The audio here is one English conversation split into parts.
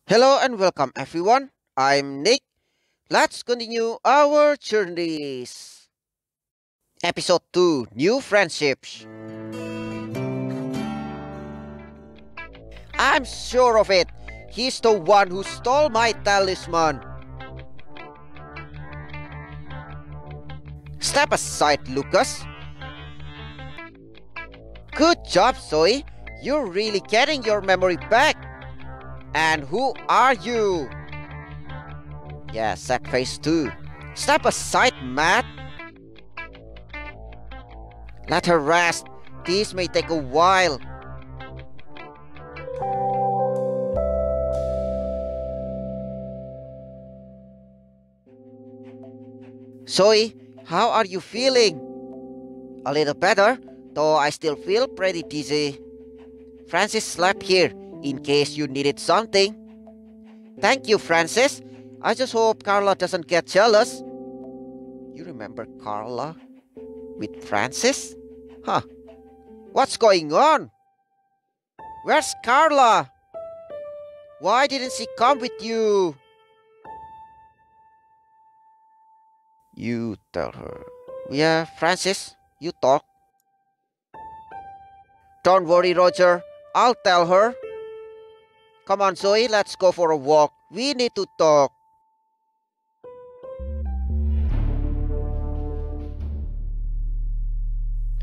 Hello and welcome everyone. I'm Nick. Let's continue our journeys. Episode 2, New Friendships. I'm sure of it. He's the one who stole my talisman. Step aside, Lucas. Good job, Zoe. You're really getting your memory back. And who are you? Yeah, sad face too. Step aside, Matt. Let her rest. This may take a while. Zoe, how are you feeling? A little better, though I still feel pretty dizzy. Francis slept here, in case you needed something. Thank you, Francis. I just hope Carla doesn't get jealous. You remember Carla with Francis? Huh. What's going on? Where's Carla? Why didn't she come with you? You tell her. Yeah, Francis, you talk. Don't worry, Roger. I'll tell her. Come on, Zoe, let's go for a walk. We need to talk.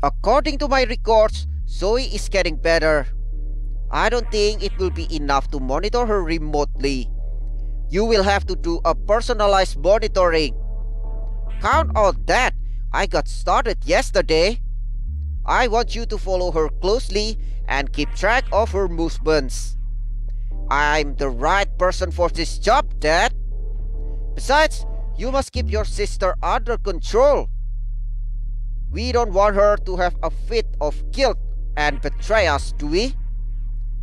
According to my records, Zoe is getting better. I don't think it will be enough to monitor her remotely. You will have to do a personalized monitoring. Count on that. I got started yesterday. I want you to follow her closely and keep track of her movements. I'm the right person for this job, Dad. Besides, you must keep your sister under control. We don't want her to have a fit of guilt and betray us, do we?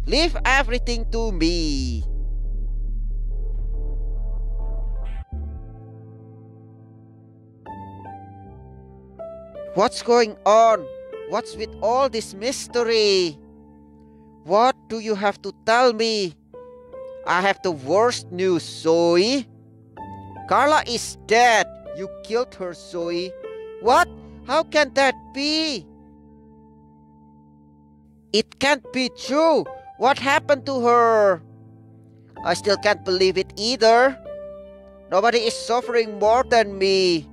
Leave everything to me. What's going on? What's with all this mystery? What do you have to tell me? I have the worst news, Zoe. Carla is dead. You killed her, Zoe. What? How can that be? It can't be true. What happened to her? I still can't believe it either. Nobody is suffering more than me.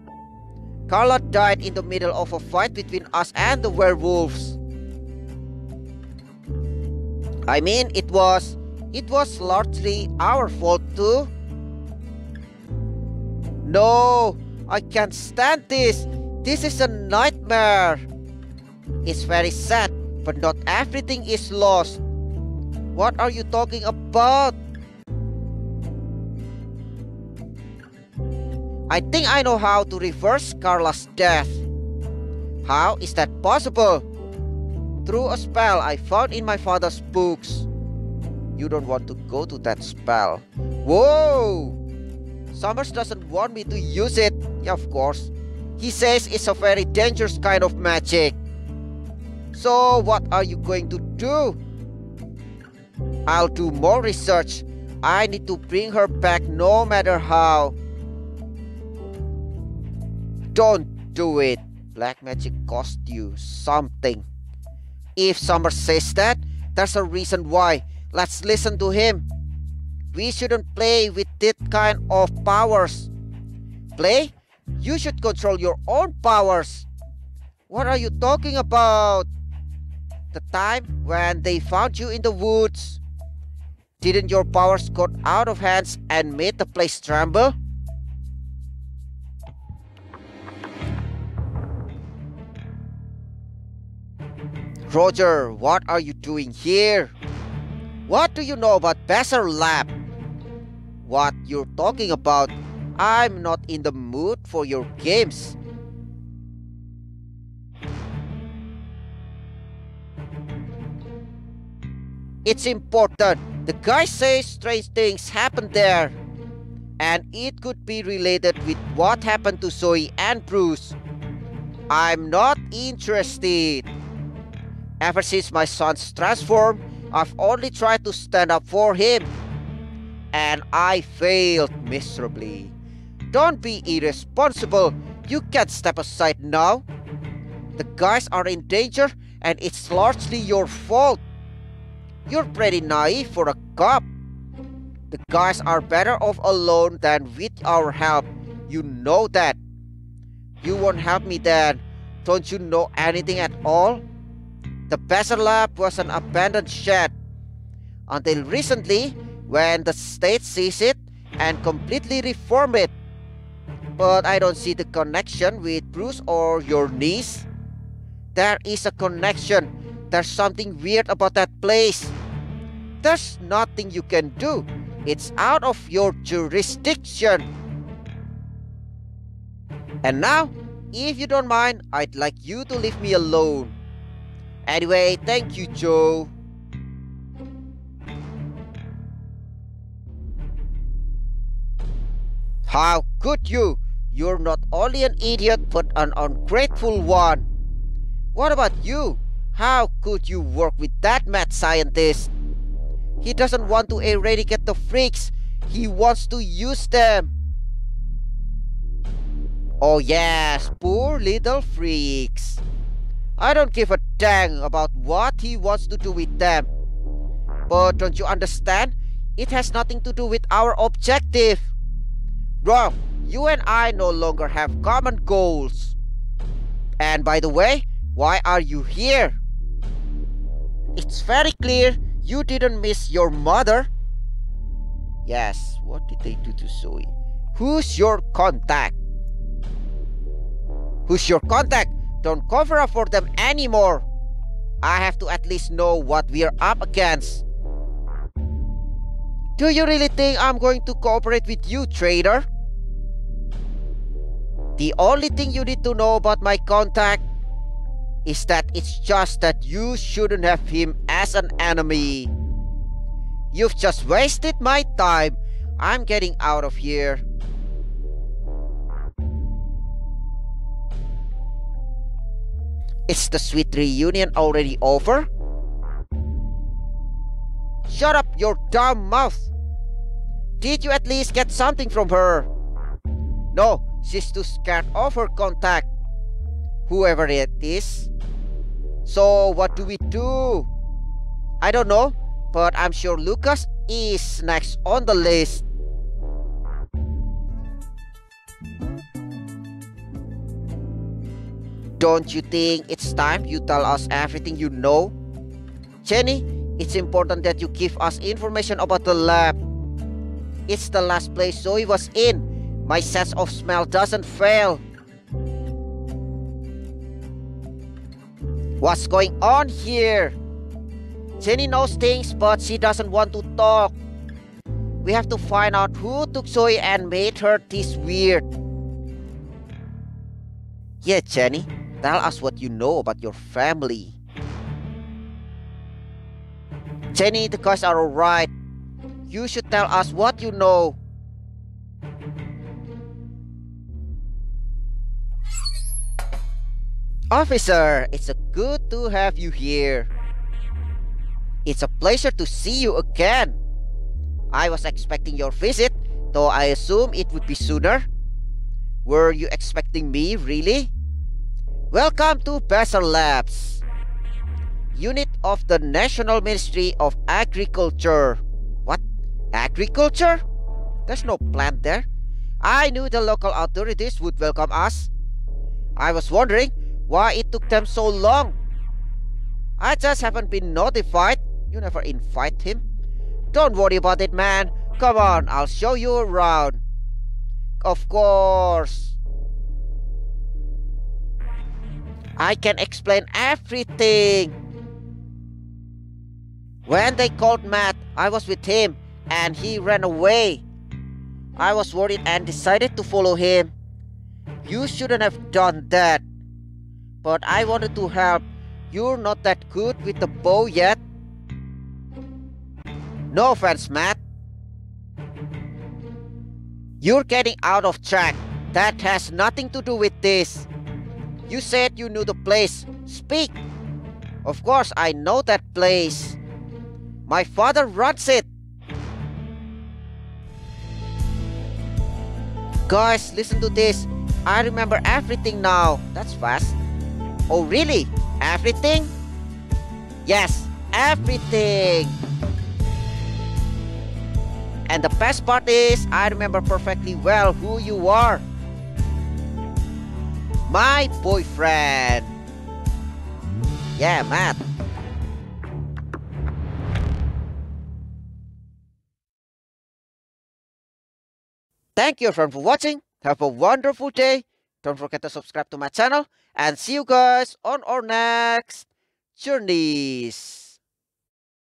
Carla died in the middle of a fight between us and the werewolves. I mean, it was largely our fault too. No, I can't stand this. This is a nightmare. It's very sad, but not everything is lost. What are you talking about? I think I know how to reverse Carla's death. How is that possible? Through a spell I found in my father's books. You don't want to go to that spell. Whoa! Summers doesn't want me to use it. Yeah, of course. He says it's a very dangerous kind of magic. So what are you going to do? I'll do more research. I need to bring her back no matter how. Don't do it. Black magic cost you something. If Summer says that, there's a reason why. Let's listen to him. We shouldn't play with that kind of powers. Play? You should control your own powers. What are you talking about? The time when they found you in the woods. Didn't your powers got out of hands and made the place tremble? Roger, what are you doing here? What do you know about Besser Lab? What you're talking about? I'm not in the mood for your games. It's important. The guy says strange things happen there. And it could be related with what happened to Zoe and Bruce. I'm not interested. Ever since my son's transformed, I've only tried to stand up for him. and I failed miserably. Don't be irresponsible. You can't step aside now. The guys are in danger and it's largely your fault. You're pretty naive for a cop. The guys are better off alone than with our help. You know that. You won't help me then. Don't you know anything at all? The Besser lab was an abandoned shed. Until recently, when the state seized it and completely reformed it. But I don't see the connection with Bruce or your niece. There is a connection. There's something weird about that place. There's nothing you can do. It's out of your jurisdiction. And now, if you don't mind, I'd like you to leave me alone. Anyway, thank you, Joe. How could you? You're not only an idiot, but an ungrateful one. What about you? How could you work with that mad scientist? He doesn't want to eradicate the freaks. He wants to use them. Oh yes, poor little freaks. I don't give a dang about what he wants to do with them. But don't you understand? It has nothing to do with our objective. Bro, you and I no longer have common goals. And by the way, why are you here? It's very clear you didn't miss your mother. Yes, what did they do to Zoe? Who's your contact? Who's your contact? Don't cover up for them anymore. I have to at least know what we're up against. Do you really think I'm going to cooperate with you, traitor? The only thing you need to know about my contact is that it's just that you shouldn't have him as an enemy. You've just wasted my time. I'm getting out of here. Is the sweet reunion already over? Shut up your dumb mouth. Did you at least get something from her? No, she's too scared of her contact. Whoever it is. So what do we do? I don't know, but I'm sure Lucas is next on the list. Don't you think it's time you tell us everything you know? Jenny, it's important that you give us information about the lab. It's the last place Zoe was in. My sense of smell doesn't fail. What's going on here? Jenny knows things, but she doesn't want to talk. We have to find out who took Zoe and made her this weird. Yeah, Jenny, tell us what you know about your family. Jenny, the guys are alright. You should tell us what you know. Officer, it's good to have you here. It's a pleasure to see you again. I was expecting your visit, though I assume it would be sooner. Were you expecting me, really? Welcome to Besser Labs, unit of the National Ministry of Agriculture. What? Agriculture? There's no plant there. I knew the local authorities would welcome us. I was wondering why it took them so long. I just haven't been notified. You never invite him. Don't worry about it, man. Come on, I'll show you around. Of course. I can explain everything. When they called Matt, I was with him and he ran away. I was worried and decided to follow him. You shouldn't have done that. But I wanted to help. You're not that good with the bow yet. No offense, Matt. You're getting out of track. That has nothing to do with this. You said you knew the place. Speak. Of course I know that place. My father runs it. Guys, listen to this. I remember everything now. That's fast. Oh, really? Everything? Yes, everything. And the best part is, I remember perfectly well who you are. My boyfriend. Yeah, Matt. Thank you everyone for watching. Have a wonderful day. Don't forget to subscribe to my channel. And see you guys on our next journeys.